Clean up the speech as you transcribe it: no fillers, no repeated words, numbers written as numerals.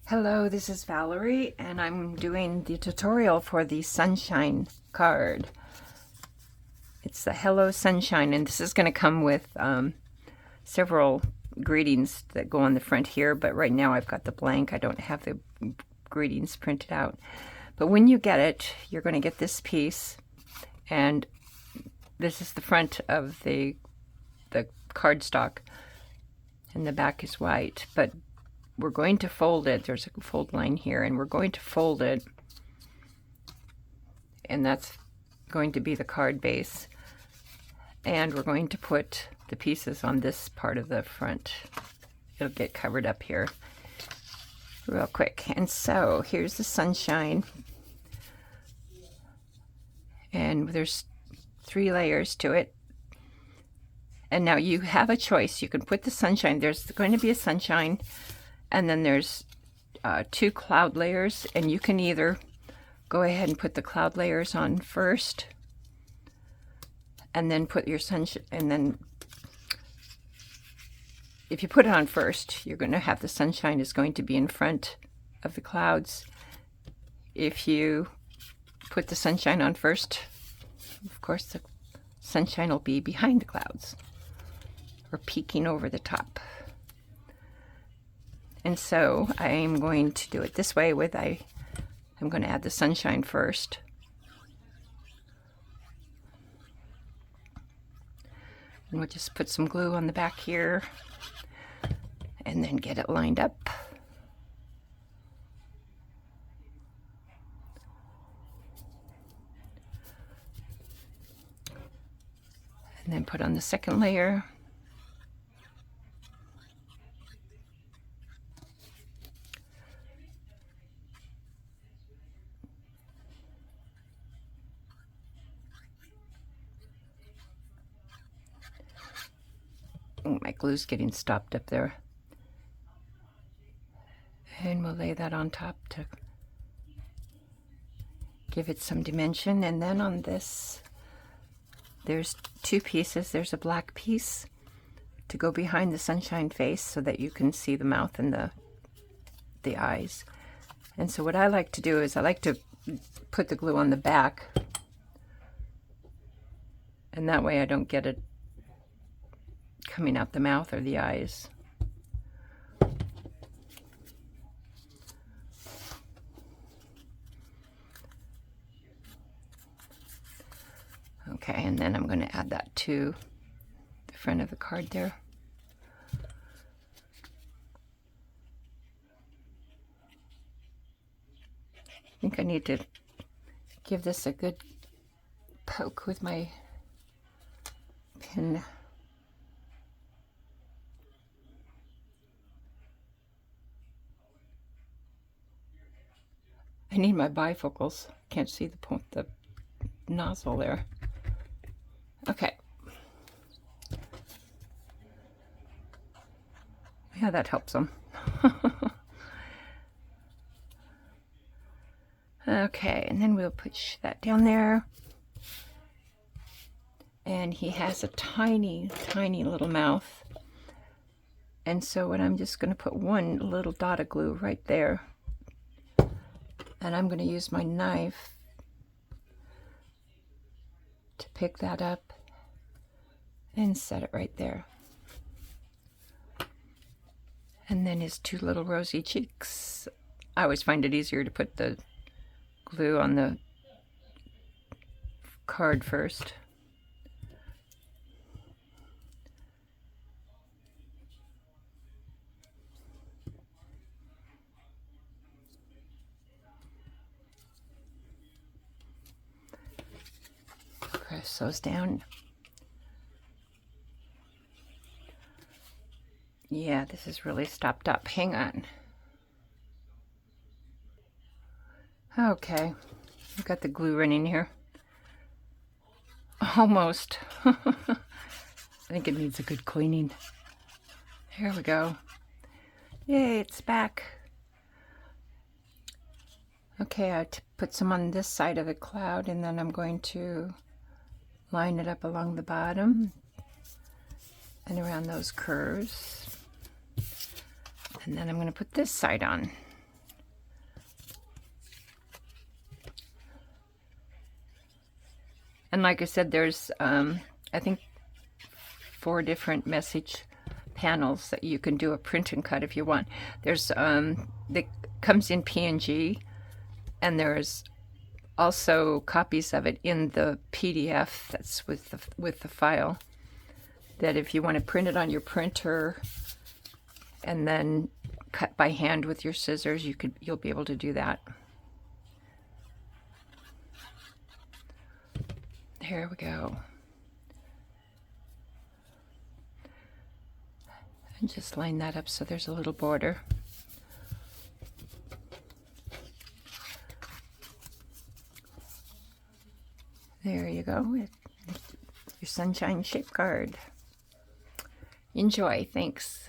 Hello, this is Valerie, and I'm doing the tutorial for the Sunshine card. It's the Hello Sunshine, and this is going to come with several greetings that go on the front here, but right now I've got the blank. I don't have the greetings printed out. But when you get it, you're going to get this piece, and this is the front of the cardstock, and the back is white, but we're going to fold it. There's a fold line here, and we're going to fold it, and that's going to be the card base. And we're going to put the pieces on this part of the front. It'll get covered up here real quick. And so here's the Sunshine, and there's 3 layers to it. And now you have a choice. You can put the sunshine. There's going to be a sunshine, and then there's 2 cloud layers, and you can either go ahead and put the cloud layers on first, and then put your sunshine, and then if you put it on first, you're going to have the sunshine is going to be in front of the clouds. If you put the sunshine on first, of course the sunshine will be behind the clouds, or peeking over the top. And so I'm going to do it this way with I'm going to add the sunshine first. And we'll just put some glue on the back here and then get it lined up. And then put on the second layer. My glue's getting stopped up there. And we'll lay that on top to give it some dimension. And then on this, there's 2 pieces. There's a black piece to go behind the sunshine face so that you can see the mouth and the eyes. And so what I like to do is I like to put the glue on the back, and that way I don't get it coming out the mouth or the eyes. Okay, and then I'm going to add that to the front of the card there. I think I need to give this a good poke with my pin. I need my bifocals. Can't see the nozzle there. Okay. Yeah, that helps them. Okay, and then we'll push that down there. And he has a tiny, tiny little mouth. And so what I'm just going to put one little dot of glue right there. And I'm going to use my knife to pick that up and set it right there. And then his 2 little rosy cheeks. I always find it easier to put the glue on the card first. Press those down. Yeah, this is really stopped up. Hang on. Okay, I've got the glue running here. Almost. I think it needs a good cleaning. Here we go. Yay, it's back. Okay, I put some on this side of the cloud, and then I'm going to line it up along the bottom and around those curves. And then I'm going to put this side on. And like I said, there's, I think, 4 different message panels that you can do a print and cut if you want. There's, that comes in PNG, and there's also copies of it in the PDF that's with the file, that if you want to print it on your printer and then cut by hand with your scissors, you'll be able to do that. There we go. And just line that up so there's a little border. There you go. Your sunshine shape card. Enjoy. Thanks.